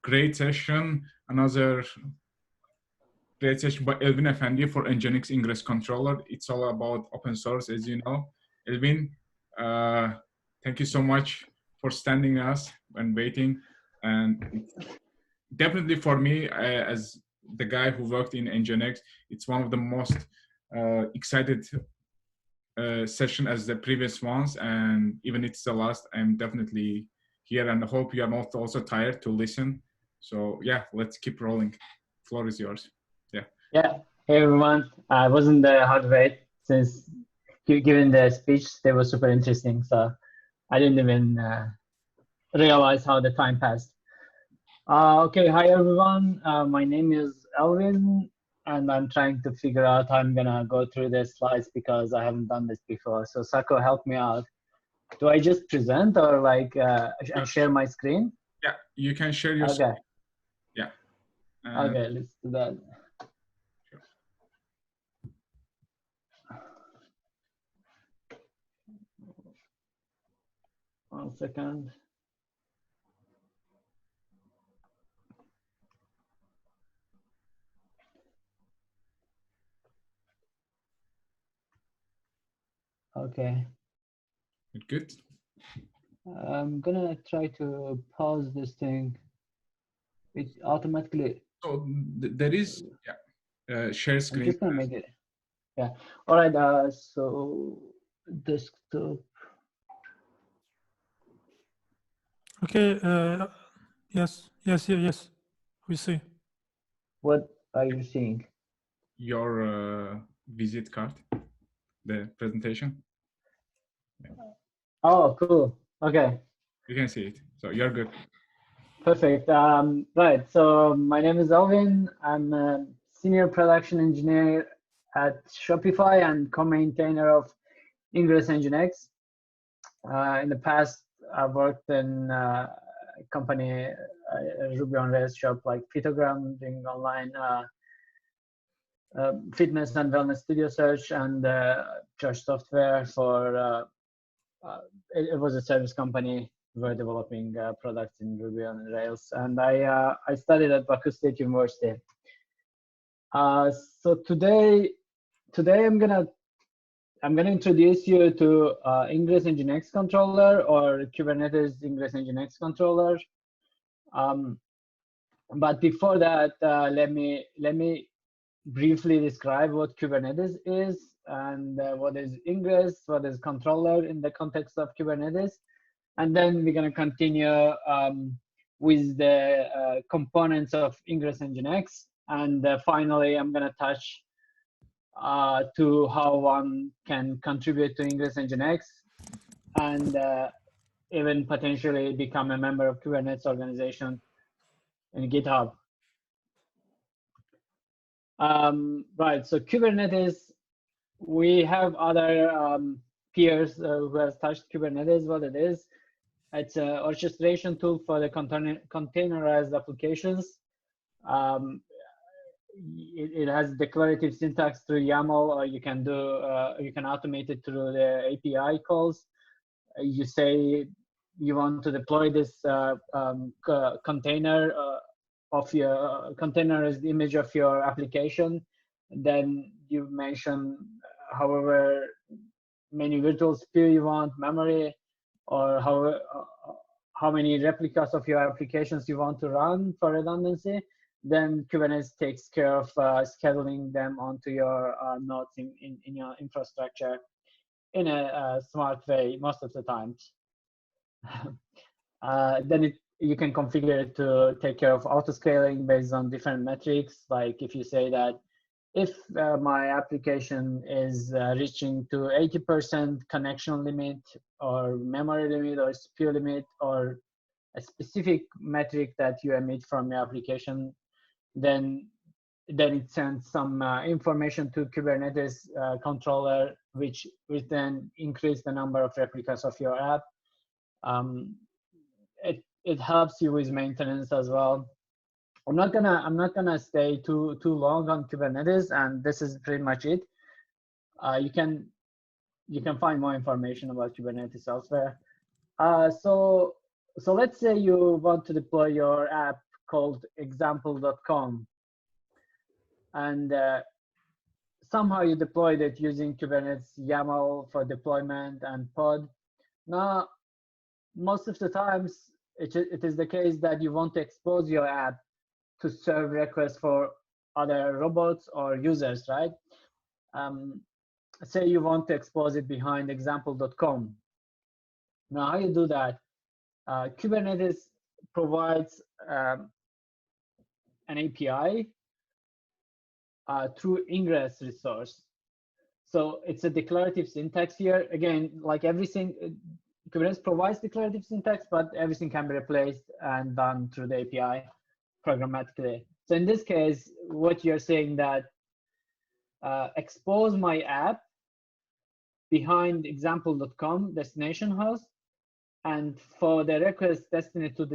great session. Another great session by Elvin Effendi for NGINX Ingress controller. It's all about open source, as you know. Elvin, thank you so much for standing us and waiting. And definitely for me, as the guy who worked in NGINX, it's one of the most excited session as the previous ones. And even it's the last, I'm definitely here, and I hope you are not also tired to listen. So yeah, let's keep rolling. Floor is yours. Yeah. Hey everyone. I wasn't the hard wait since given the speech, they were super interesting. So I didn't even realize how the time passed. Okay. Hi everyone. My name is Elvin, and I'm trying to figure out how I'm gonna go through the slides because I haven't done this before. So Sako, help me out. Do I just present or like I share my screen? Yeah, you can share your screen. Yeah. Okay, let's do that. Sure. 1 second. Okay. Good. I'm gonna try to pause this thing. It automatically. So there is share screen. I'm just gonna make it. Yeah. All right. So desktop. Okay. Yes. We see. What are you seeing? Your visit card, the presentation. Yeah. Oh, cool. Okay. You can see it. So you're good. Perfect. Right. So my name is Alvin. I'm a senior production engineer at Shopify and co-maintainer of Ingress NGINX. In the past, I've worked in a company, a Ruby on Rails shop like Phytogram, doing online fitness and wellness studio search, and Josh Software for it was a service company. We were developing products in Ruby on Rails, and I studied at Baku State University. So today I'm gonna introduce you to Ingress NGINX controller or Kubernetes Ingress NGINX controller. But before that, let me briefly describe what Kubernetes is and what is Ingress, what is controller in the context of Kubernetes. And then we're going to continue with the components of Ingress NGINX. And finally, I'm going to touch to how one can contribute to Ingress NGINX and even potentially become a member of Kubernetes organization in GitHub. Right, so Kubernetes, we have other peers who have touched Kubernetes. What it is, it's an orchestration tool for the containerized applications. It has declarative syntax through YAML, or you can automate it through the API calls. You say you want to deploy this container of your containerized image of your application, then you mention however many virtual sphere you want, memory, or how many replicas of your applications you want to run for redundancy. Then Kubernetes takes care of scheduling them onto your nodes in your infrastructure in a smart way most of the times. Then you can configure it to take care of auto-scaling based on different metrics. Like if you say that if my application is reaching to 80% connection limit or memory limit or CPU limit or a specific metric that you emit from your application, then it sends some information to Kubernetes controller, which then increase the number of replicas of your app. It helps you with maintenance as well. I'm not gonna stay too long on Kubernetes, and this is pretty much it. You can find more information about Kubernetes elsewhere. So let's say you want to deploy your app called example.com, and somehow you deployed it using Kubernetes YAML for deployment and pod. Now, most of the times, it is the case that you want to expose your app to serve requests for other robots or users, right? Say you want to expose it behind example.com. Now, how you do that? Kubernetes provides an API through Ingress resource. So it's a declarative syntax here. Again, like everything, Kubernetes provides declarative syntax, but everything can be replaced and done through the API programmatically. So in this case, what you're saying that expose my app behind example.com destination host, and for the request destined to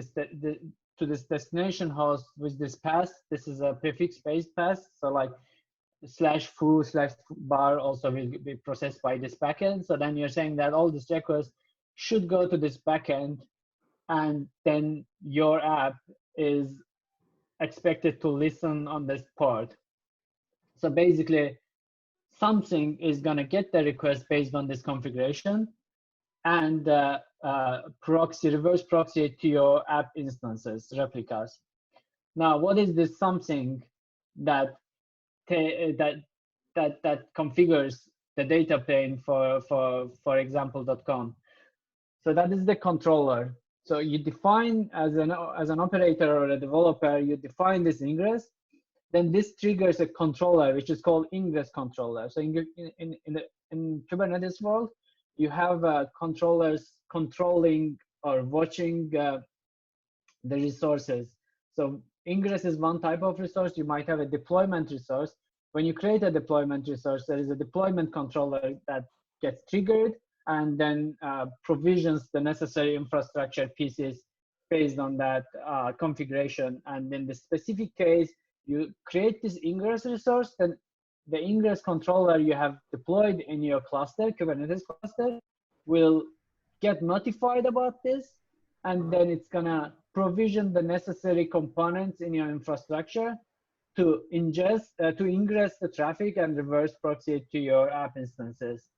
this destination host with this path, this is a prefix-based path. So like /foo/bar also will be processed by this backend. So then you're saying that all these requests should go to this backend, and then your app is expected to listen on this port. So basically, something is going to get the request based on this configuration, and reverse proxy to your app instances, replicas. Now, what is this something that configures the data plane for example.com? So that is the controller. So you define as an operator or a developer, you define this ingress. Then this triggers a controller, which is called Ingress controller. So in Kubernetes world, you have controllers controlling or watching the resources. So Ingress is one type of resource. You might have a deployment resource. When you create a deployment resource, there is a deployment controller that gets triggered and then provisions the necessary infrastructure pieces based on that configuration. And in the specific case, you create this Ingress resource, then the Ingress controller you have deployed in your cluster, Kubernetes cluster, will get notified about this, and then it's gonna provision the necessary components in your infrastructure to ingress the traffic and reverse proxy it to your app instances.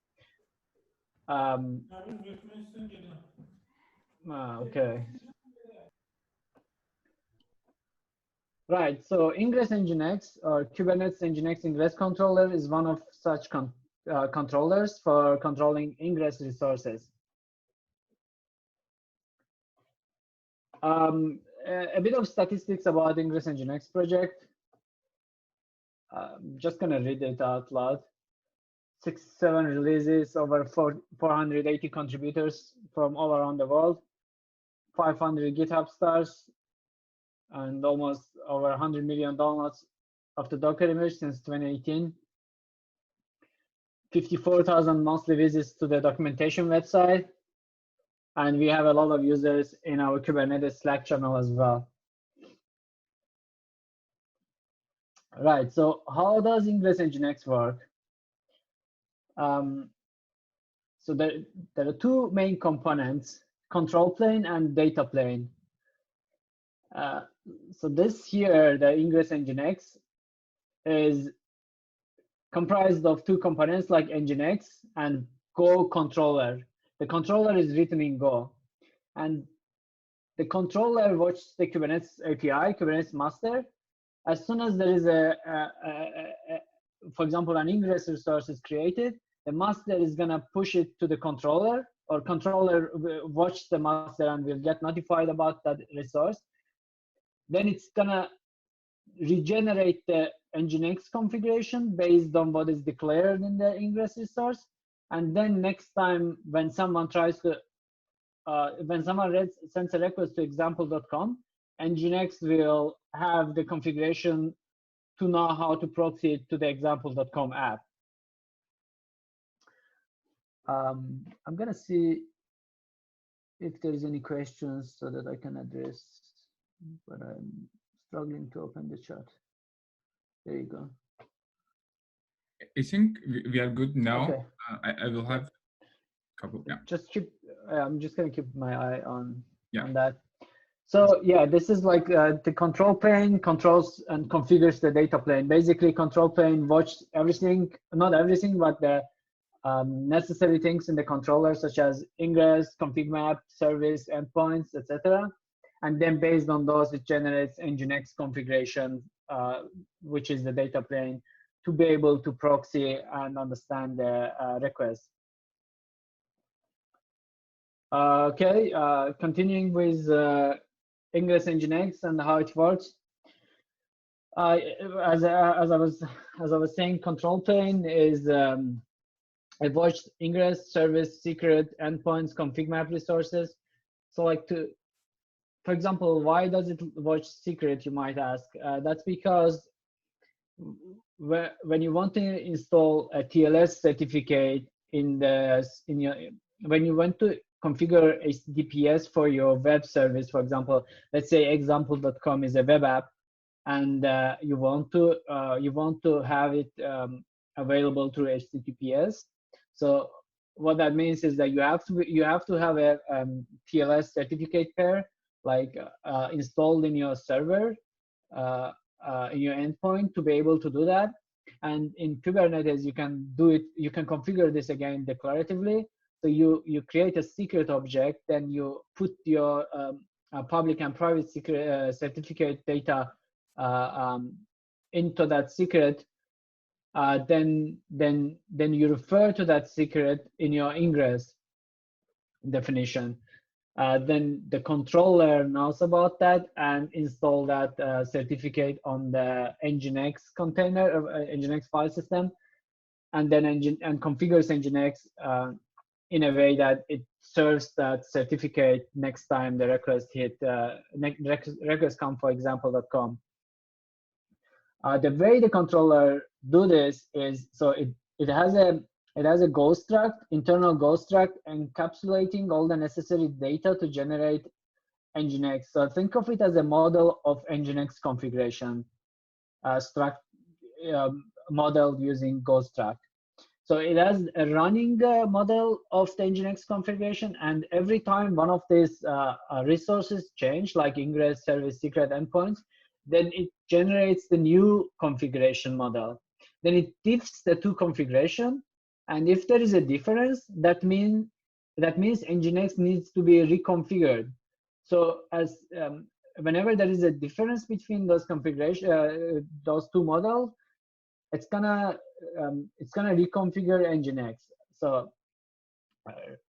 Okay. Right, so Ingress NGINX or Kubernetes NGINX Ingress controller is one of such controllers for controlling Ingress resources. A bit of statistics about Ingress NGINX project. I'm just gonna read it out loud. 6-7 releases, over 480 contributors from all around the world, 500 GitHub stars, and almost over 100 million downloads of the Docker image since 2018. 54,000 monthly visits to the documentation website. And we have a lot of users in our Kubernetes Slack channel as well. Right, so how does Ingress NGINX work? So there are two main components, control plane and data plane. So this here, the Ingress NGINX, is comprised of two components like NGINX and Go controller. The controller is written in Go. And the controller watches the Kubernetes API, Kubernetes master. As soon as there is for example, an Ingress resource is created, the master is gonna push it to the controller, or controller watch the master and will get notified about that resource. Then it's gonna regenerate the NGINX configuration based on what is declared in the Ingress resource. And then next time when someone tries to, when someone sends a request to example.com, NGINX will have the configuration to know how to proxy it to the example.com app. I'm gonna see if there is any questions so that I can address, but I'm struggling to open the chat. There you go. I think we are good now. Okay. I will have a couple. Yeah. Just keep. I'm just gonna keep my eye on that. So yeah, this is like the control plane controls and configures the data plane. Basically, control plane watches everything, not everything, but the necessary things in the controller, such as ingress, config map, service, endpoints, etc. And then based on those, it generates NGINX configuration, which is the data plane, to be able to proxy and understand the request. Okay, continuing with Ingress NGINX and how it works. As I was saying, control plane is it watches ingress, service, secret, endpoints, config map resources. So like for example, why does it watch secret, you might ask? That's because when you want to install a TLS certificate when you want to configure HTTPS for your web service, for example, let's say example.com is a web app, and you want to have it available through HTTPS. So what that means is that you have to have a TLS certificate pair like installed in your server, in your endpoint, to be able to do that. And in Kubernetes, you can do it. You can configure this again declaratively. So you create a secret object, then you put your public and private secret certificate data into that secret. Then you refer to that secret in your ingress definition. Then the controller knows about that and install that certificate on the NGINX container of NGINX file system, and then configures NGINX in a way that it serves that certificate next time the request hit request come for example.com. The way the controller do this is, so it has a ghost struct, internal ghost struct, encapsulating all the necessary data to generate NGINX. So think of it as a model of NGINX configuration, model using ghost struct. So it has a running model of the NGINX configuration, and every time one of these resources change, like ingress, service, secret, endpoints, then it generates the new configuration model. Then it diffs the two configuration, and if there is a difference, that means NGINX needs to be reconfigured. So as whenever there is a difference between those configuration, those two models, it's gonna reconfigure NGINX. So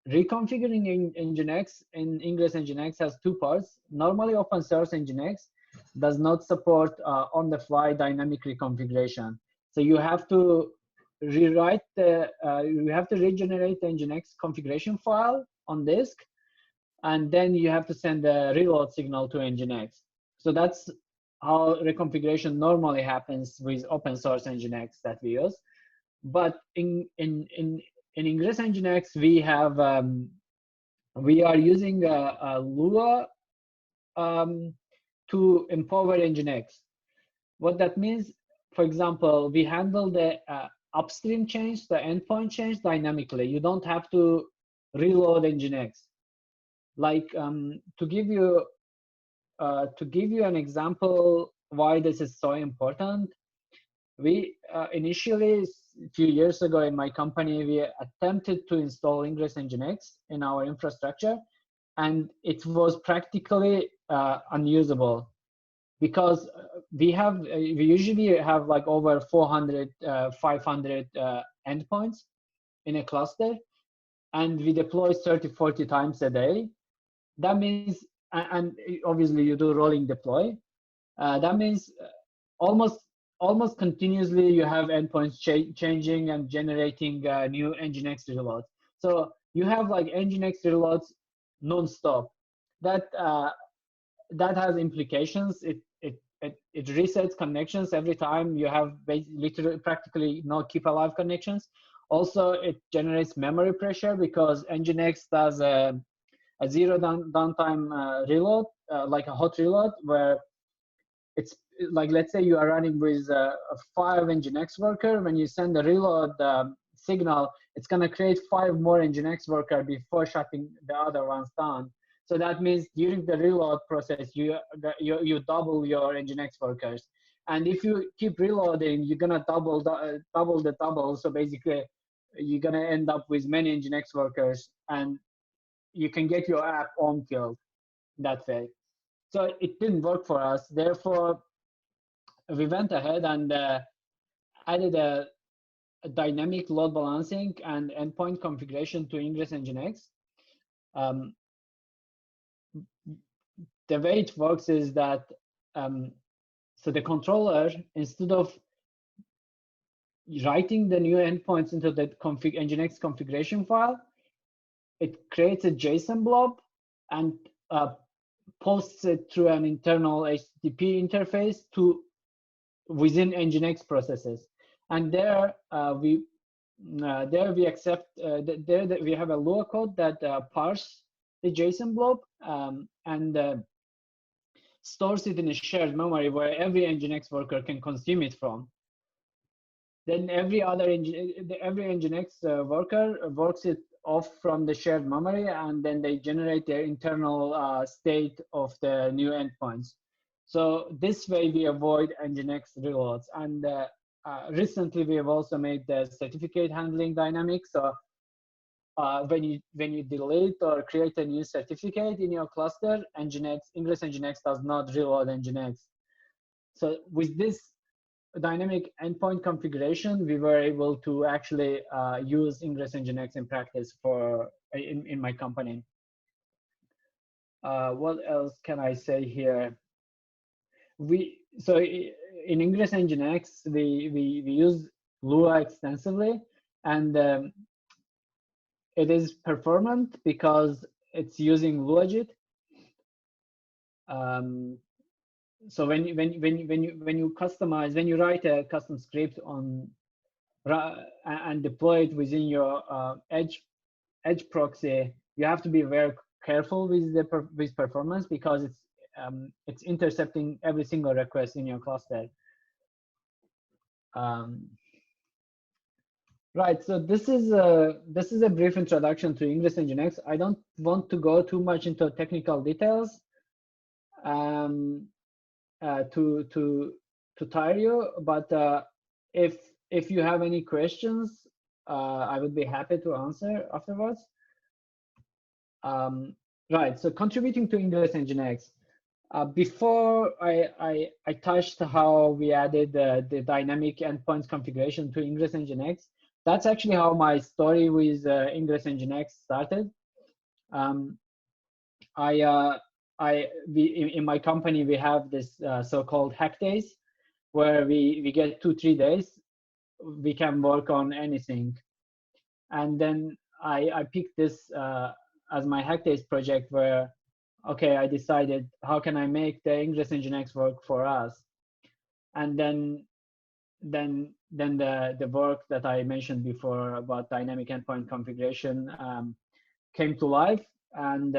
reconfiguring NGINX in Ingress NGINX has two parts. Normally, open source NGINX does not support on-the-fly dynamic reconfiguration. So you have to rewrite you have to regenerate the NGINX configuration file on disk, and then you have to send a reload signal to NGINX. So that's how reconfiguration normally happens with open source NGINX that we use. But in Ingress NGINX, we are using a Lua to empower NGINX. What that means, for example, we handle the upstream change, the endpoint change dynamically. You don't have to reload NGINX. Like to give you an example why this is so important, we initially, a few years ago in my company, we attempted to install Ingress NGINX in our infrastructure, and it was practically unusable, because we usually have like over 400, 500 endpoints in a cluster, and we deploy 30, 40 times a day. That means, and obviously you do rolling deploy. That means almost continuously you have endpoints changing and generating new NGINX reloads. So you have like NGINX reloads non-stop. That has implications. It resets connections every time. You have literally practically no keep alive connections. Also, it generates memory pressure because NGINX does a zero downtime reload, like a hot reload, where it's like, let's say you are running with a 5 NGINX worker. When you send the reload signal, it's going to create 5 more NGINX worker before shutting the other ones down. So that means during the reload process, you double your NGINX workers. And if you keep reloading, you're gonna double the double. So basically, you're gonna end up with many NGINX workers, and you can get your app on-killed that way. So it didn't work for us. Therefore, we went ahead and added a dynamic load balancing and endpoint configuration to Ingress NGINX. The way it works is that so the controller, instead of writing the new endpoints into the NGINX configuration file, it creates a JSON blob and posts it through an internal HTTP interface to within NGINX processes. And there we accept we have a Lua code that parse the JSON blob and stores it in a shared memory where every NGINX worker can consume it from. Then every NGINX worker works it off from the shared memory, and then they generate their internal state of the new endpoints. So this way we avoid NGINX reloads. And recently we have also made the certificate handling dynamic. So when you delete or create a new certificate in your cluster, Ingress NGINX does not reload NGINX. So with this dynamic endpoint configuration, we were able to actually use Ingress NGINX in practice in my company. What else can I say here? So in Ingress NGINX, we use Lua extensively, and it is performant because it's using LuaJIT. So when you write a custom script and deploy it within your edge proxy, you have to be very careful with performance because it's intercepting every single request in your cluster. Right. So this is a brief introduction to Ingress NGINX. I don't want to go too much into technical details to tire you, but if you have any questions, I would be happy to answer afterwards. Right. So contributing to Ingress NGINX. Before I touched how we added the dynamic endpoints configuration to Ingress NGINX. That's actually how my story with Ingress NGINX started. In my company, we have this so-called hack days, where we get 2-3 days. We can work on anything. And then I picked this as my hack days project where, okay, I decided how can I make the Ingress NGINX work for us? And then the work that I mentioned before about dynamic endpoint configuration came to life, and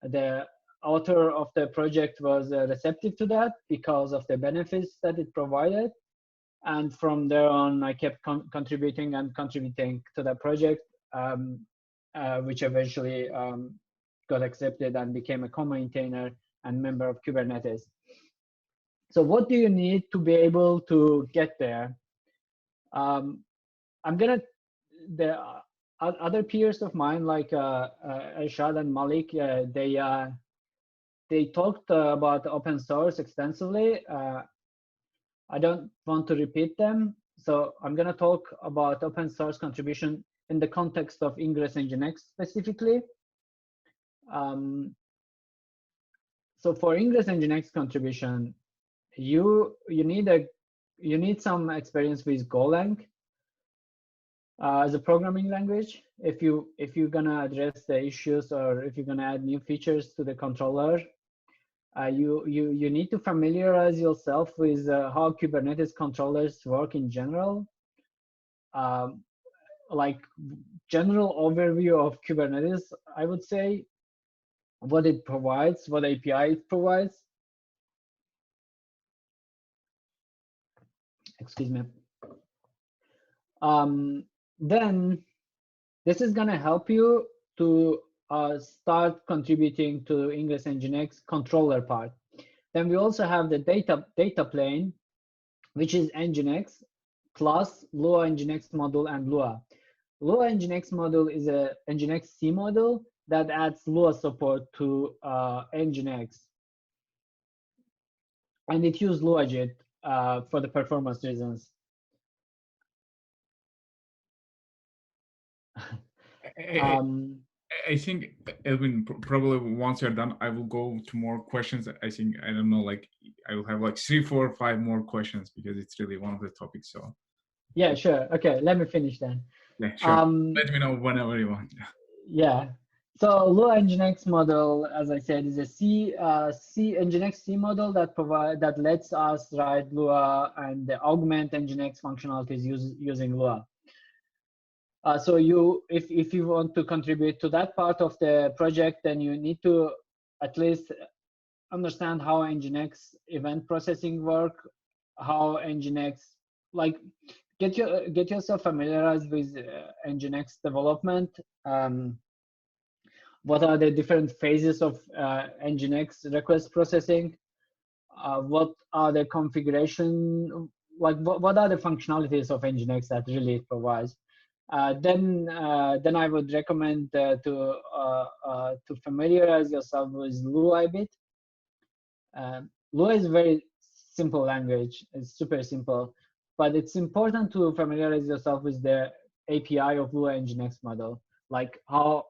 the author of the project was receptive to that because of the benefits that it provided. And from there on, I kept contributing to the project, which eventually got accepted and became a co-maintainer and member of Kubernetes. So what do you need to be able to get there? The other peers of mine, like Ershad and Malik, they talked about open source extensively. I don't want to repeat them, so I'm gonna talk about open source contribution in the context of Ingress NGINX specifically. So for Ingress NGINX contribution, you need some experience with Golang as a programming language. If you're gonna address the issues or if you're gonna add new features to the controller, you need to familiarize yourself with how Kubernetes controllers work in general. Like general overview of Kubernetes, I would say, what it provides, what API it provides. Excuse me. Then this is gonna help you to start contributing to Ingress NGINX controller part. Then we also have the data plane, which is NGINX plus Lua NGINX module and Lua. Lua NGINX module is a NGINX C module that adds Lua support to NGINX. And it uses LuaJIT for the performance reasons. I think, Elvin, probably once you're done, I will go to more questions. I think, I don't know, like I will have like 3, 4, 5 more questions because it's really one of the topics. So yeah, sure. Okay, let me finish then. yeah, sure. Let me know whenever you want. Yeah. So Lua NGINX model, as I said, is a NGINX C model that lets us write Lua and augment NGINX functionalities using Lua. So if you want to contribute to that part of the project, then you need to at least understand how NGINX event processing work, how NGINX, like get yourself familiarized with NGINX development. What are the different phases of NGINX request processing? What are the configuration, like what are the functionalities of NGINX that really it provides? Then I would recommend to familiarize yourself with Lua a bit. Lua is a very simple language. It's super simple, but it's important to familiarize yourself with the API of Lua NGINX model, like how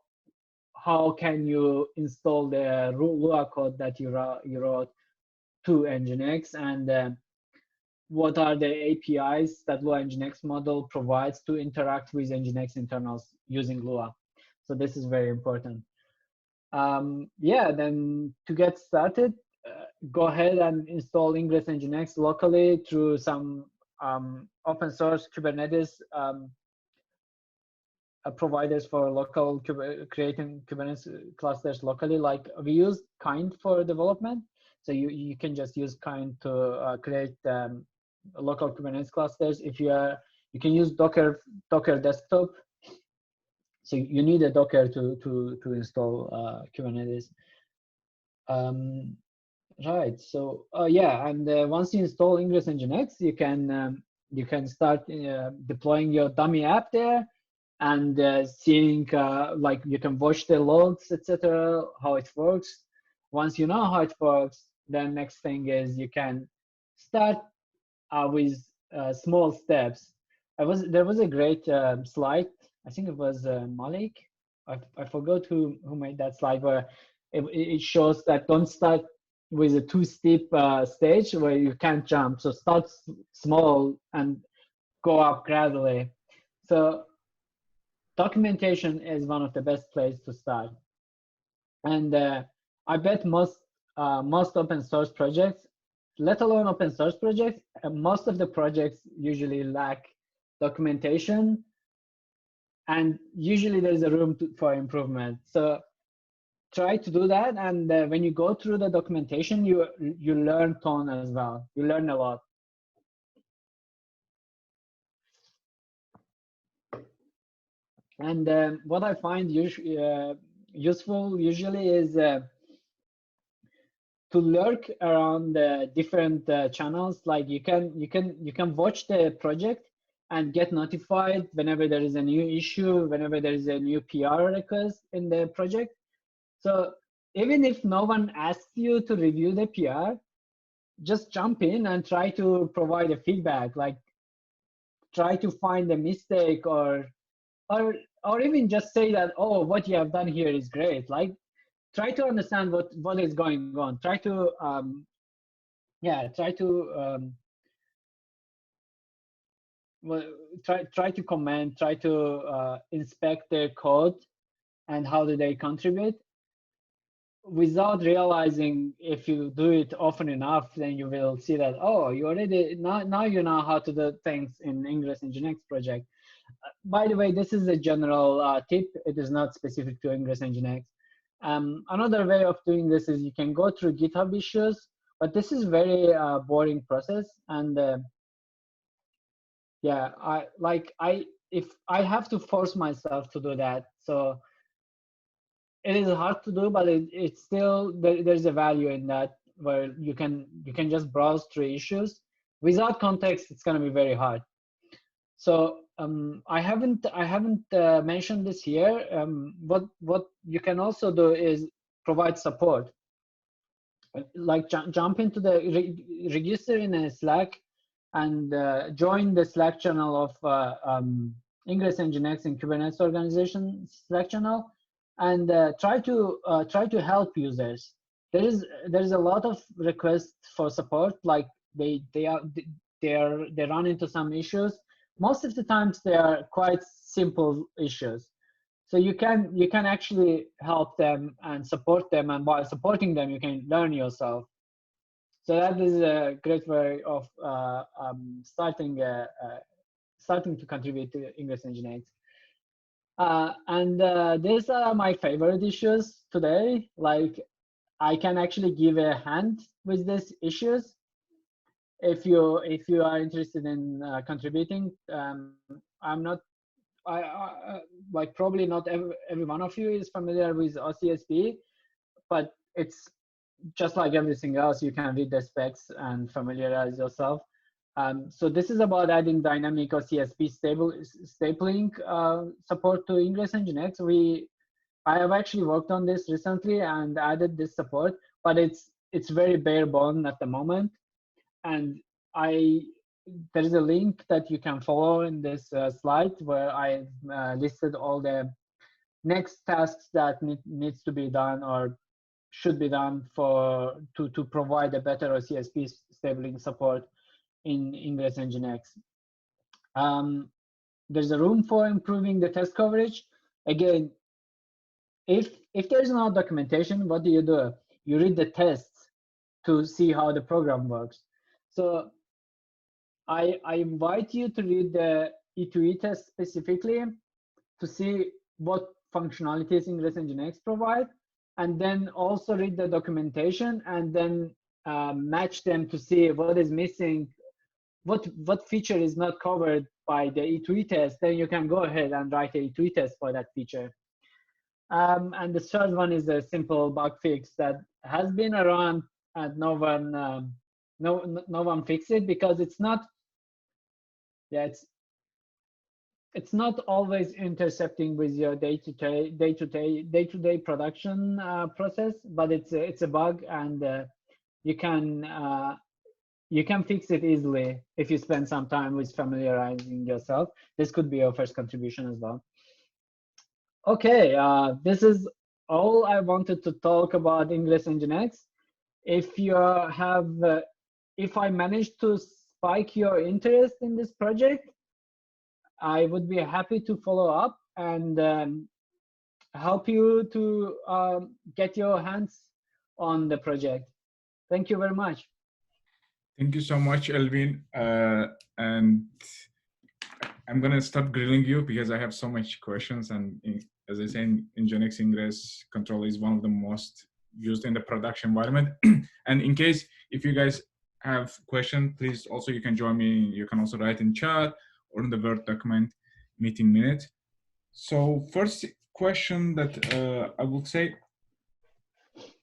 can you install the Lua code that you wrote to NGINX, and what are the APIs that Lua NGINX model provides to interact with NGINX internals using Lua. So this is very important. Yeah, then to get started, go ahead and install Ingress NGINX locally through some open source Kubernetes providers for local creating Kubernetes clusters locally. Like we use Kind for development, so you can just use Kind to create local Kubernetes clusters. If you can use Docker desktop. So you need a Docker to install Kubernetes. Right. So yeah, and once you install Ingress NGINX, you can start deploying your dummy app there, and seeing like you can watch the logs, etc., how it works. Once you know how it works, then next thing is you can start with small steps. There was a great slide. I think it was Malik. I forgot who made that slide where it shows that don't start with a too steep stage where you can't jump. So start small and go up gradually. So documentation is one of the best places to start. And I bet most open source projects, let alone open source projects, most of the projects usually lack documentation, and usually there's a room for improvement. So try to do that, and when you go through the documentation, you learn a ton as well. You learn a lot. And what I find useful usually is to lurk around different channels. Like you can watch the project and get notified whenever there is a new issue, whenever there is a new PR request in the project. So even if no one asks you to review the PR, just jump in and try to provide a feedback, like try to find a mistake or even just say that, oh, what you have done here is great. Like try to understand what is going on. Try to try to comment, try to inspect their code and how do they contribute, without realizing, if you do it often enough, then you will see that, oh, you already now you know how to do things in Ingress NGINX project. By the way, this is a general tip. It is not specific to Ingress NGINX. Another way of doing this is you can go through GitHub issues, but this is very boring process. And yeah, if I have to force myself to do that. So it is hard to do, but it's still there's a value in that, where you can just browse through issues. Without context, it's going to be very hard. So I haven't mentioned this here. What you can also do is provide support. Like jump into the register in a Slack and join the Slack channel of Ingress NGINX and Kubernetes organization Slack channel, and try to help users. There's a lot of requests for support. Like they run into some issues. Most of the times they are quite simple issues. So you can actually help them and support them, and by supporting them, you can learn yourself. So that is a great way of starting to contribute to Ingress NGINX. And these are my favorite issues today. Like, I can actually give a hand with these issues. If you are interested in contributing, I'm not. Like, probably not every one of you is familiar with OCSP, but it's just like everything else. You can read the specs and familiarize yourself. So this is about adding dynamic OCSP stapling support to Ingress NGINX. I have actually worked on this recently and added this support, but it's very bare bone at the moment. And there is a link that you can follow in this slide where I listed all the next tasks that needs to be done or should be done to provide a better OCSP stapling support in Ingress NGINX. There's a room for improving the test coverage. Again, if there's no documentation, what do? You read the tests to see how the program works. So I invite you to read the E2E test specifically to see what functionalities Ingress NGINX provide, and then also read the documentation and then match them to see what is missing, what feature is not covered by the E2E test. Then you can go ahead and write a E2E test for that feature. And the third one is a simple bug fix that has been around and no one fixed it, because it's not always intercepting with your day-to-day production process, but it's a bug, and you can fix it easily if you spend some time with familiarizing yourself. This could be your first contribution as well. Okay, this is all I wanted to talk about Ingress NGINX. If I managed to spike your interest in this project, I would be happy to follow up and help you to get your hands on the project. Thank you very much. Thank you so much, Elvin. And I'm going to stop grilling you because I have so much questions. And as I say, NGINX Ingress control is one of the most used in the production environment. And in case, if you guys have questions, please also, you can join me. You can also write in chat or in the Word document meeting minute. So first question that I would say,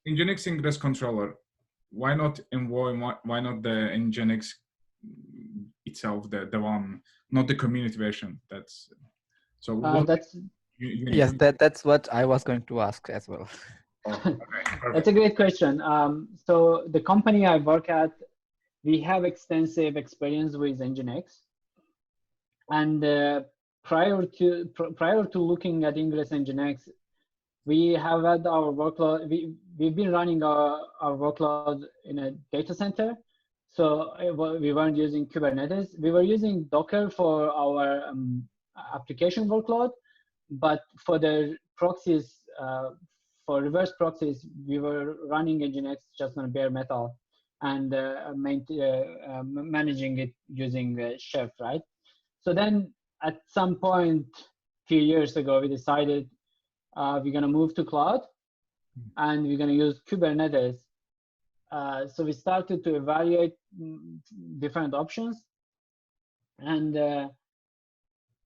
NGINX Ingress controller, why not Envoy? Why not the NGINX itself, the one, not the community version? That's so. Yes, that's what I was going to ask as well. Oh, okay, that's a great question. So the company I work at, we have extensive experience with NGINX, and prior to looking at Ingress NGINX, we have had our workload. We've been running our workload in a data center, so we weren't using Kubernetes. We were using Docker for our application workload, but for the proxies, for reverse proxies, we were running NGINX just on bare metal and managing it using Chef, right? So then at some point a few years ago, we decided we're going to move to cloud and we're going to use Kubernetes. So we started to evaluate different options, and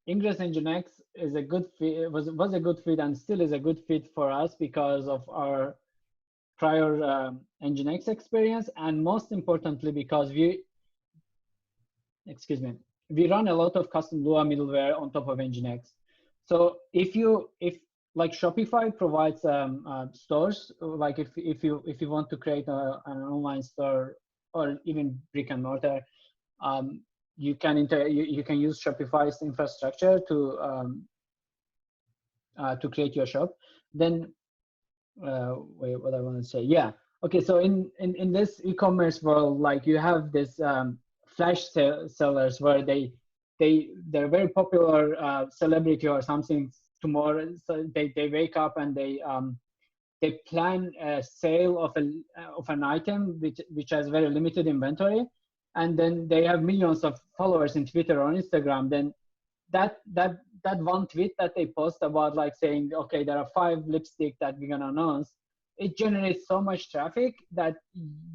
Ingress NGINX is a good fit, was a good fit and still is a good fit for us because of our prior NGINX experience, and most importantly because we run a lot of custom Lua middleware on top of NGINX. So if like Shopify provides stores, like if you want to create an online store or even brick and mortar, you can use Shopify's infrastructure to create your shop. Then wait, what I want to say? Yeah. Okay. So in this e-commerce world, like you have this flash sellers where they're very popular celebrity or something tomorrow. So they wake up and they plan a sale of an item which has very limited inventory, and then they have millions of followers in Twitter or Instagram. Then that one tweet that they post about like saying, okay, there are 5 lipstick that we're gonna announce, it generates so much traffic that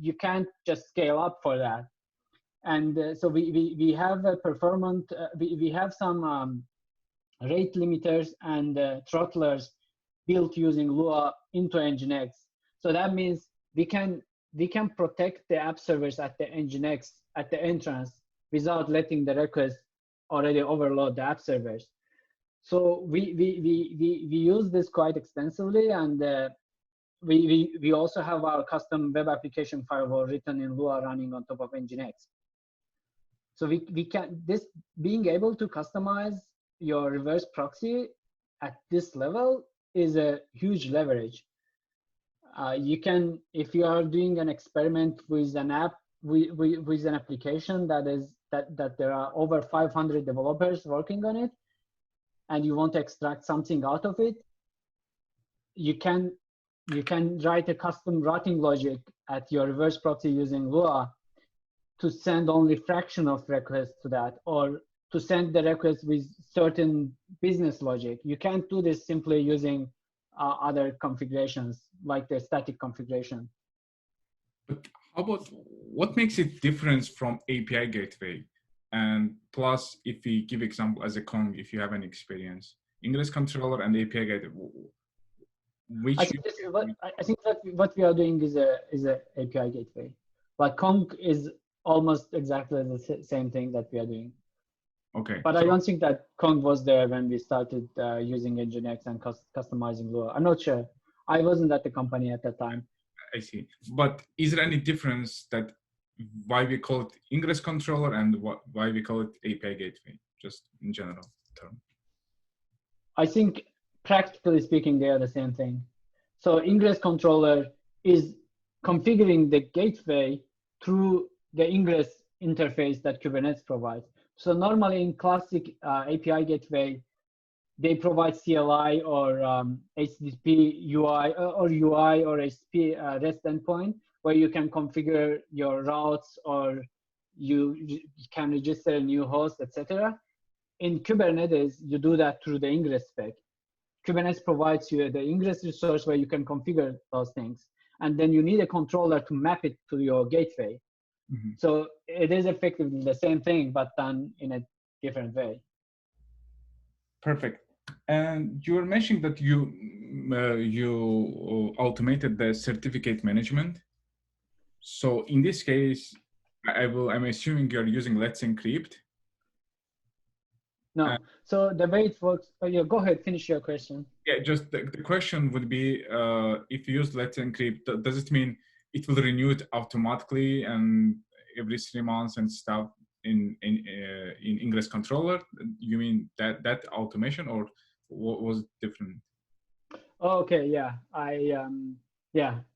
you can't just scale up for that. And so we have a performant, we have some rate limiters and throttlers built using Lua into NGINX. So that means we can protect the app servers at the NGINX at the entrance without letting the request already overload the app servers. So we use this quite extensively, and we also have our custom web application firewall written in Lua running on top of NGINX. So we can, this being able to customize your reverse proxy at this level is a huge leverage. You can, if you are doing an experiment with an app, with an application that there are over 500 developers working on it, and you want to extract something out of it, you can write a custom routing logic at your reverse proxy using Lua to send only fraction of requests to that, or to send the request with certain business logic. You can't do this simply using other configurations like the static configuration. But how about, what makes it different from API gateway? And plus, if we give example as a Kong, if you have any experience, Ingress controller and API gateway, which I think that what we are doing is a API gateway, but Kong is almost exactly the same thing that we are doing. Okay. But I don't think that Kong was there when we started using NGINX and customizing Lua. I'm not sure. I wasn't at the company at that time. I see. But is there any difference that why we call it Ingress controller and why we call it API gateway, just in general term? I think practically speaking, they are the same thing. So Ingress controller is configuring the gateway through the Ingress interface that Kubernetes provides. So normally in classic API gateway, they provide CLI or HTTP UI or HTTP REST endpoint where you can configure your routes, or you can register a new host, etc. In Kubernetes, you do that through the Ingress spec. Kubernetes provides you the Ingress resource where you can configure those things. And then you need a controller to map it to your gateway. Mm-hmm. So it is effectively the same thing, but done in a different way. Perfect. And you were mentioning that you automated the certificate management. So in this case, I'm assuming you're using Let's Encrypt. No. So the way it works, yeah, go ahead, finish your question. Yeah, just the question would be, if you use Let's Encrypt, does it mean it will renew it automatically and every 3 months and stuff in Ingress controller? You mean that automation, or what was it different? Oh, okay, yeah,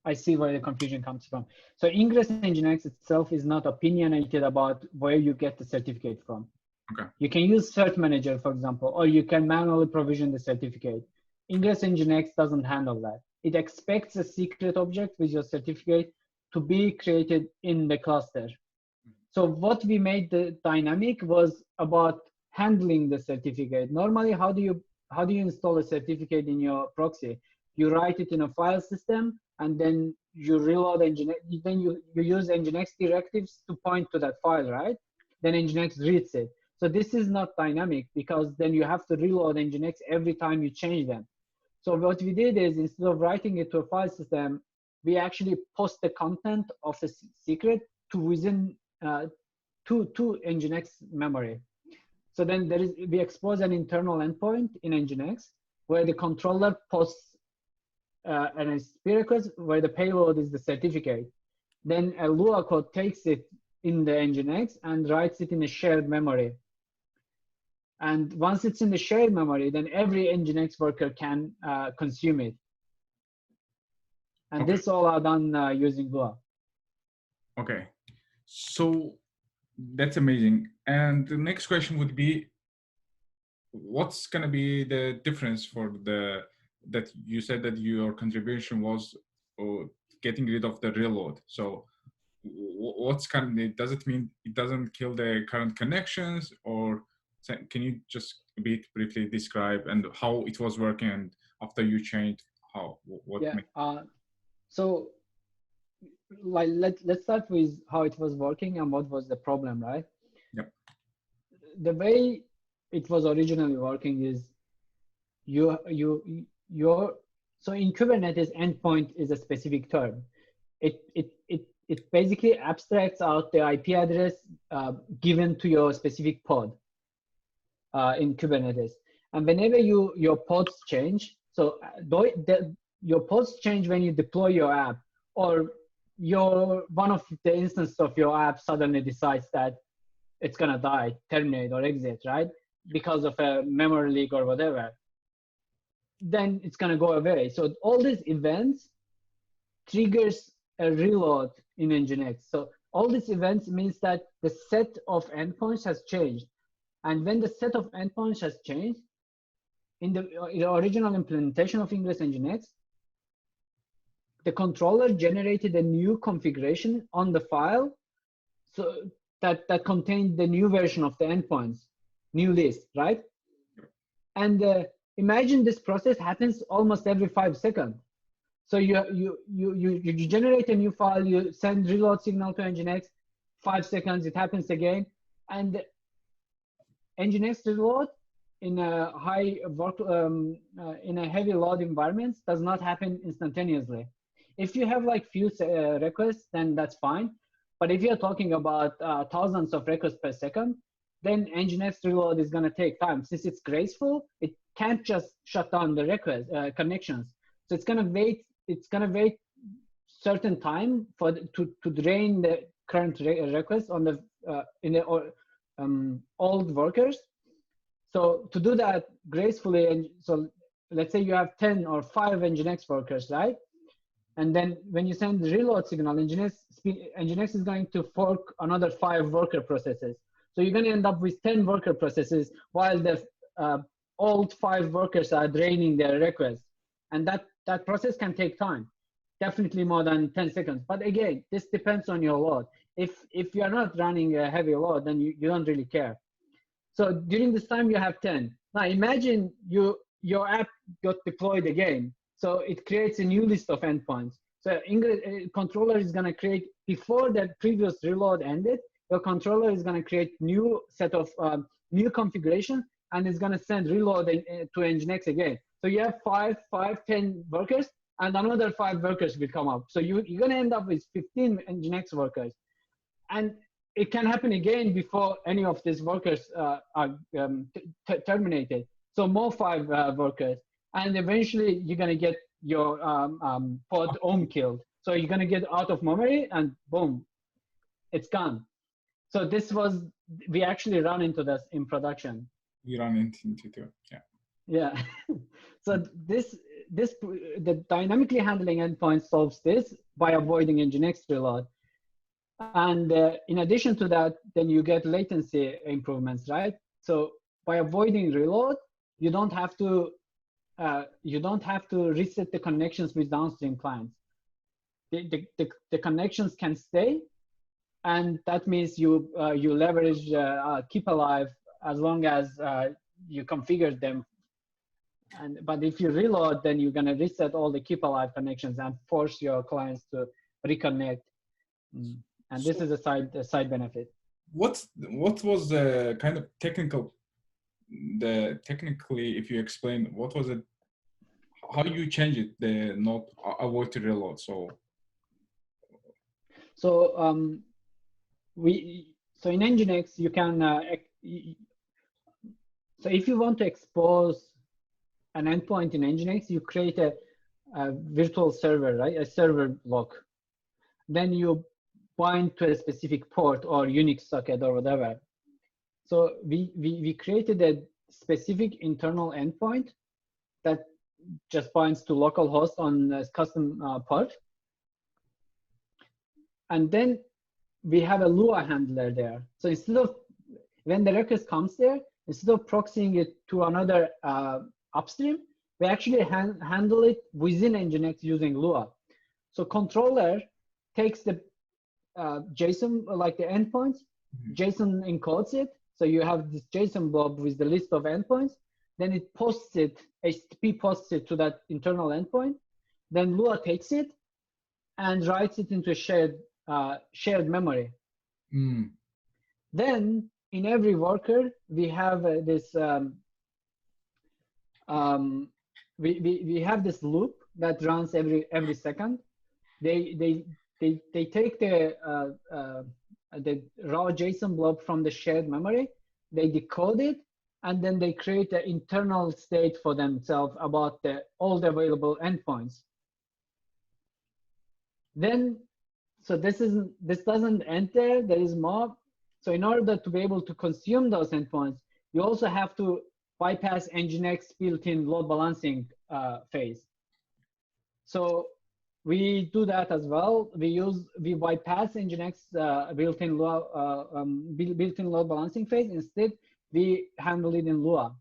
I see where the confusion comes from. So Ingress NGINX itself is not opinionated about where you get the certificate from. Okay. You can use Cert Manager, for example, or you can manually provision the certificate. Ingress NGINX doesn't handle that. It expects a secret object with your certificate to be created in the cluster. So what we made the dynamic was about handling the certificate. Normally, how do you install a certificate in your proxy? You write it in a file system, and then you reload NGINX. Then you use NGINX directives to point to that file, right? Then NGINX reads it. So this is not dynamic because then you have to reload NGINX every time you change them. So what we did is instead of writing it to a file system, we actually post the content of the secret to within to NGINX memory. So then we expose an internal endpoint in NGINX where the controller posts an SP request where the payload is the certificate. Then a Lua code takes it in the NGINX and writes it in a shared memory. And once it's in the shared memory, then every NGINX worker can consume it. And this all are done using Lua. Okay, so that's amazing. And the next question would be, what's going to be the difference for that you said that your contribution was getting rid of the reload. So what's does it mean it doesn't kill the current connections, or can you just a bit briefly describe and how it was working and after you changed what? Yeah. So like let's start with how it was working and what was the problem, right? Yep. The way it was originally working is so in Kubernetes, endpoint is a specific term. It basically abstracts out the IP address given to your specific pod in Kubernetes. And whenever your pods change, so your pods change when you deploy your app, or one of the instances of your app suddenly decides that it's gonna die, terminate or exit, right? Because of a memory leak or whatever, then it's gonna go away. So all these events triggers a reload in NGINX. So all these events means that the set of endpoints has changed. And when the set of endpoints has changed, in the original implementation of Ingress NGINX, the controller generated a new configuration on the file, so that contained the new version of the endpoints, new list, right? And imagine this process happens almost every 5 seconds. So you generate a new file, you send reload signal to NGINX, 5 seconds, it happens again, and NGINX reload in a in a heavy load environments does not happen instantaneously. If you have like few requests, then that's fine. But if you're talking about thousands of requests per second, then NGINX reload is going to take time. Since it's graceful, it can't just shut down the request connections. So it's going to wait. It's going to wait certain time to drain the current request on the in the old workers. So to do that gracefully, and so let's say you have 10 or 5 NGINX workers, right? And then when you send the reload signal, NGINX is going to fork another 5 worker processes. So you're going to end up with 10 worker processes while the old 5 workers are draining their requests. And that process can take time, definitely more than 10 seconds. But again, this depends on your load. If you're not running a heavy load, then you don't really care. So during this time, you have 10. Now imagine your app got deployed again. So it creates a new list of endpoints. So Ingress controller is going to create, before the previous reload ended, your controller is going to create new set of new configuration, and it's going to send reload to NGINX again. So you have 10 workers, and another 5 workers will come up. So you're going to end up with 15 NGINX workers. And it can happen again before any of these workers are terminated. So more 5 workers. And eventually you're going to get your pod home killed. So you're going to get out of memory and boom, it's gone. So this was, we actually run into this in production. We run into too, yeah. Yeah. So the dynamically handling endpoint solves this by avoiding NGINX reload. And in addition to that, then you get latency improvements, right? So by avoiding reload, you don't have to reset the connections with downstream clients. The connections can stay, and that means you leverage keep alive as long as you configure them. But if you reload, then you're gonna reset all the keep alive connections and force your clients to reconnect. And this is a side benefit. what was the kind of technically, if you explain, what was it, how you change it, the not avoid to reload? So in NGINX you can so if you want to expose an endpoint in NGINX, you create a virtual server, right? A server block. Then you bind to a specific port or Unix socket or whatever. So we created a specific internal endpoint that just binds to localhost on a custom port. And then we have a Lua handler there. So instead of, when the request comes there, instead of proxying it to another upstream, we actually handle it within NGINX using Lua. So controller takes the JSON, like the endpoints, JSON encodes it. So you have this JSON blob with the list of endpoints. Then it posts it, HTTP posts it to that internal endpoint. Then Lua takes it and writes it into a shared memory. Then in every worker, we have this we have this loop that runs every second. They take the raw JSON blob from the shared memory, they decode it, and then they create an internal state for themselves about all the available endpoints. Then, so this doesn't end there. There is more. So in order to be able to consume those endpoints, you also have to bypass NGINX built-in load balancing phase. So we do that as well. We bypass NGINX built-in load balancing phase. Instead, we handle it in Lua.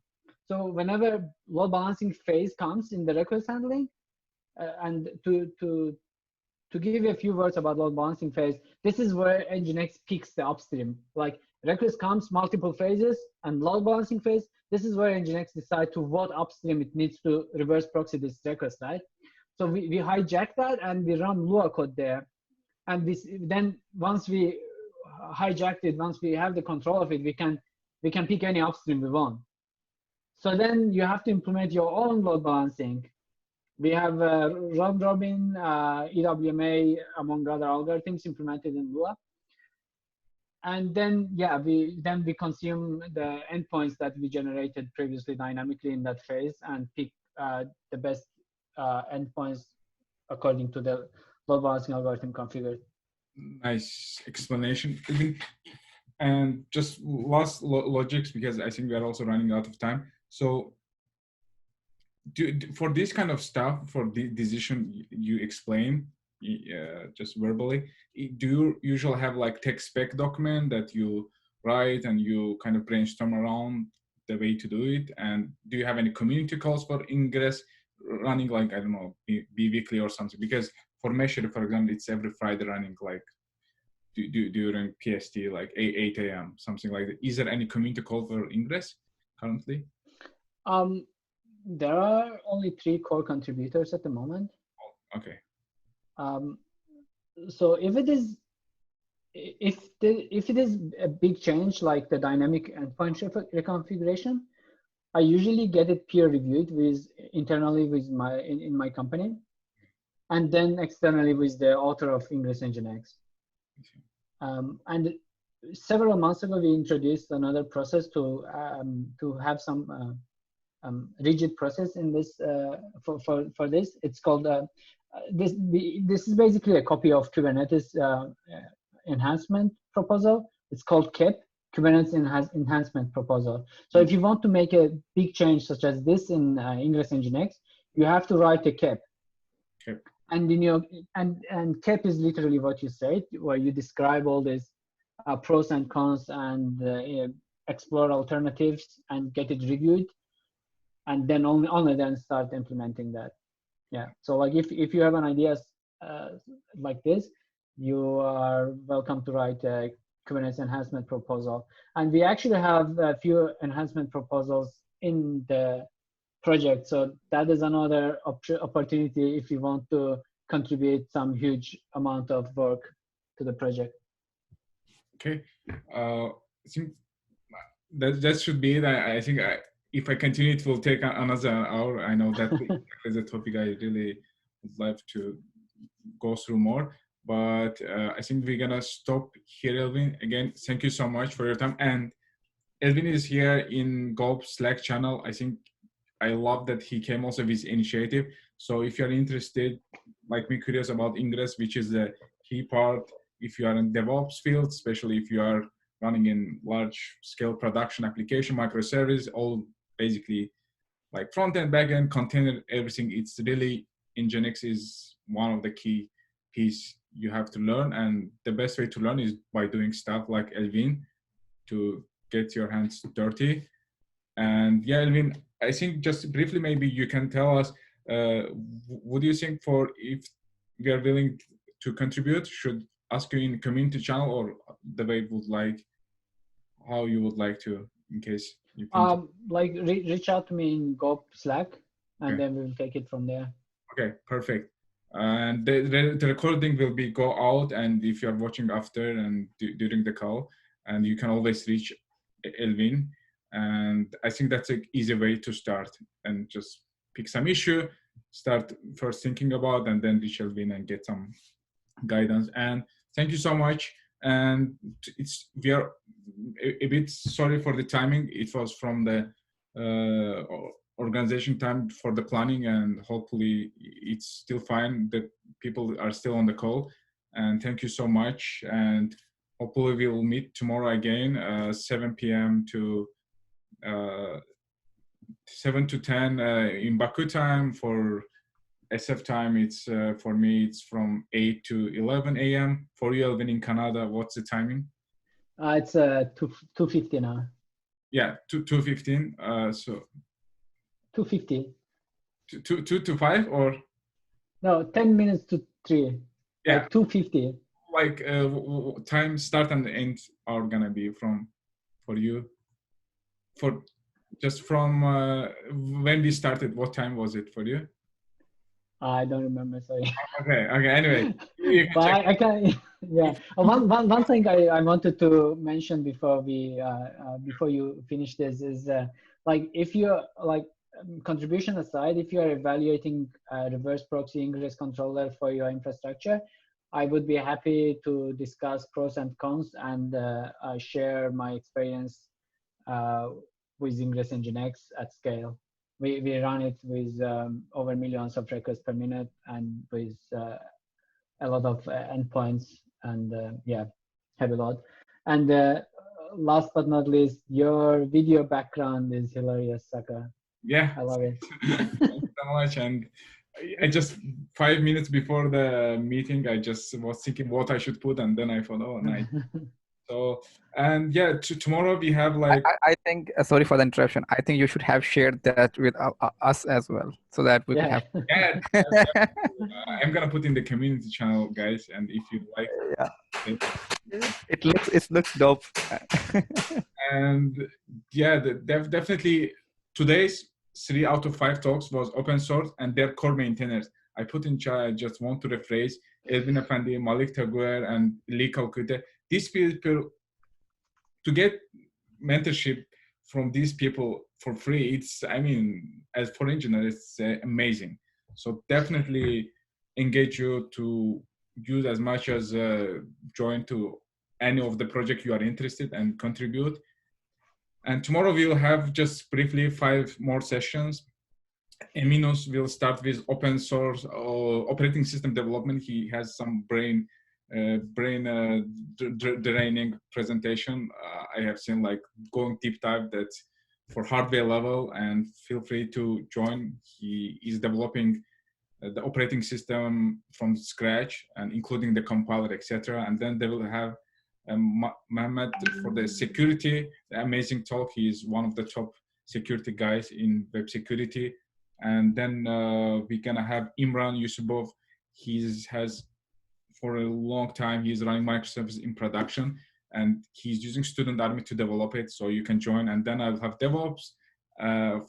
So whenever load balancing phase comes in the request handling, and to give you a few words about load balancing phase, this is where NGINX picks the upstream. Like request comes multiple phases and load balancing phase. This is where NGINX decides to what upstream it needs to reverse proxy this request, right? So we hijack that and we run Lua code there. And then once we hijacked it, once we have the control of it, we can pick any upstream we want. So then you have to implement your own load balancing. We have round robin, EWMA, among other algorithms implemented in Lua. And then, yeah, we consume the endpoints that we generated previously dynamically in that phase and pick the best endpoints according to the load balancing algorithm configured. Nice explanation. And just last logics, because I think we are also running out of time. So for this kind of stuff, for the decision you explain just verbally, do you usually have like tech spec document that you write and you kind of brainstorm around the way to do it? And do you have any community calls for Ingress running, like, I don't know, bi-weekly or something? Because for Measure, for example, it's every Friday running like during PST, like 8 a.m., something like that. Is there any community call for Ingress currently? There are only 3 core contributors at the moment. Oh, okay. So if it is a big change like the dynamic endpoint reconfiguration, I usually get it peer reviewed internally with in my company, and then externally with the author of Ingress NGINX. And several months ago, we introduced another process to have some rigid process in this for this. It's called this is basically a copy of Kubernetes enhancement proposal. It's called KEP, Kubernetes enhancement proposal. So if you want to make a big change such as this in Ingress NGINX, you have to write a KEP. KEP. And in your and KEP is literally what you said, where you describe all these pros and cons and explore alternatives and get it reviewed, and then only then start implementing that. Yeah. So like if you have an idea like this, you are welcome to write a Kubernetes enhancement proposal. And we actually have a few enhancement proposals in the project. So that is another opportunity if you want to contribute some huge amount of work to the project. Okay, I think that should be it. I think if I continue, it will take another hour. I know that is a topic I really would love to go through more, but I think we're gonna stop here, Elvin. Again, thank you so much for your time. And Elvin is here in Gulp Slack channel. I think I love that he came also with initiative. So if you're interested, like me, curious about Ingress, which is the key part, if you are in DevOps field, especially if you are running in large scale production application, microservice, all basically like front end, back end, container, everything. It's really, NGINX is one of the key piece you have to learn. And the best way to learn is by doing stuff like Elvin to get your hands dirty. And yeah, Elvin, I think just briefly, maybe you can tell us, what do you think for if we are willing to contribute, should ask you in community channel or the way you would like, how you would like to, in case you think like reach out to me in Gulp Slack, and okay. then we'll take it from there. Okay, perfect. And the recording will be go out, and if you're watching after and during the call, and you can always reach Elvin. And I think that's an easy way to start, and just pick some issue, start first thinking about, and then reach Elvin and get some guidance. And thank you so much. And we are a bit sorry for the timing. It was from the organization time for the planning, and hopefully it's still fine that people are still on the call. And thank you so much. And hopefully we'll meet tomorrow again, 7 p.m. to 7 to 10 in Baku time. For SF time, it's for me, it's from 8 to 11 a.m. For you, Elvin, in Canada, what's the timing? It's 2:50 now. Yeah, 2:15. So 2:50. 2 to 5 or? No, 10 minutes to 3. Yeah. Like 2:50. Like time start and end are gonna be from for you. For just from when we started, what time was it for you? I don't remember, sorry. Okay, anyway. But I can, yeah. One thing I wanted to mention before we before you finish this is like if you're like contribution aside, if you are evaluating reverse proxy Ingress controller for your infrastructure, I would be happy to discuss pros and cons and share my experience with Ingress NGINX at scale. We run it with over millions of requests per minute and with a lot of endpoints, and yeah, have a lot. And last but not least, your video background is hilarious, Saka. Yeah, I love it. Thank you so much. And I just 5 minutes before the meeting, I just was thinking what I should put, and then I thought, oh, nice. So, and yeah, tomorrow we have like. I think, sorry for the interruption. I think you should have shared that with us as well, so that we could have. Yeah, I'm gonna put in the community channel, guys, and if you like. Yeah. It looks dope. And yeah, definitely today's 3 out of 5 talks was open source and their core maintainers. I put in chat, I just want to rephrase Elvin Effendi, Malik Taguer, and Lee Kalkute. These people, to get mentorship from these people for free, it's, I mean, as for engineers, it's amazing. So definitely engage you to use as much as join to any of the project you are interested and contribute. And tomorrow we'll have just briefly 5 more sessions. Eminos will start with open source operating system development. He has some brain draining presentation. I have seen like going deep dive that for hardware level, and feel free to join. He is developing the operating system from scratch and including the compiler, etc. And then they will have Mehmet for the security, the amazing talk. He is one of the top security guys in web security. And then we're gonna have Imran Yusubov. He has for a long time, he's running microservices in production, and he's using Student Army to develop it. So you can join. And then I'll have DevOps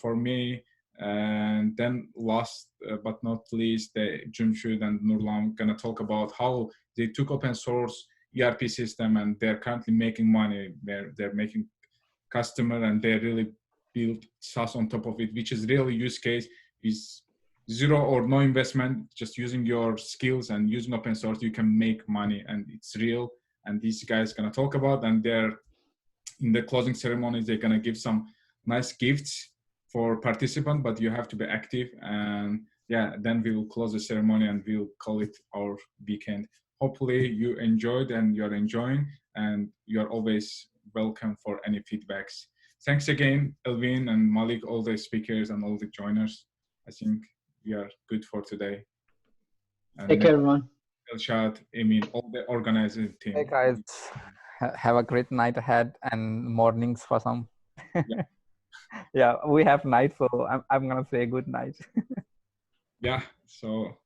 for me. And then last but not least, Jumshud and Nurlam gonna talk about how they took open source ERP system, and they're currently making money. They're making customer, and they really built SaaS on top of it, which is really use case is zero or no investment, just using your skills and using open source, you can make money, and it's real. And these guys gonna talk about, and they're in the closing ceremonies, they're gonna give some nice gifts for participants, but you have to be active. And yeah, then we will close the ceremony and we'll call it our weekend. Hopefully you enjoyed and you're enjoying, and you're always welcome for any feedbacks. Thanks again, Elvin and Malik, all the speakers and all the joiners. I think we are good for today. And Take care, everyone. Elshad, Emin, all the organizing team. Hey guys, have a great night ahead and mornings for some. Yeah. Yeah, we have night, so I'm gonna say good night. Yeah, so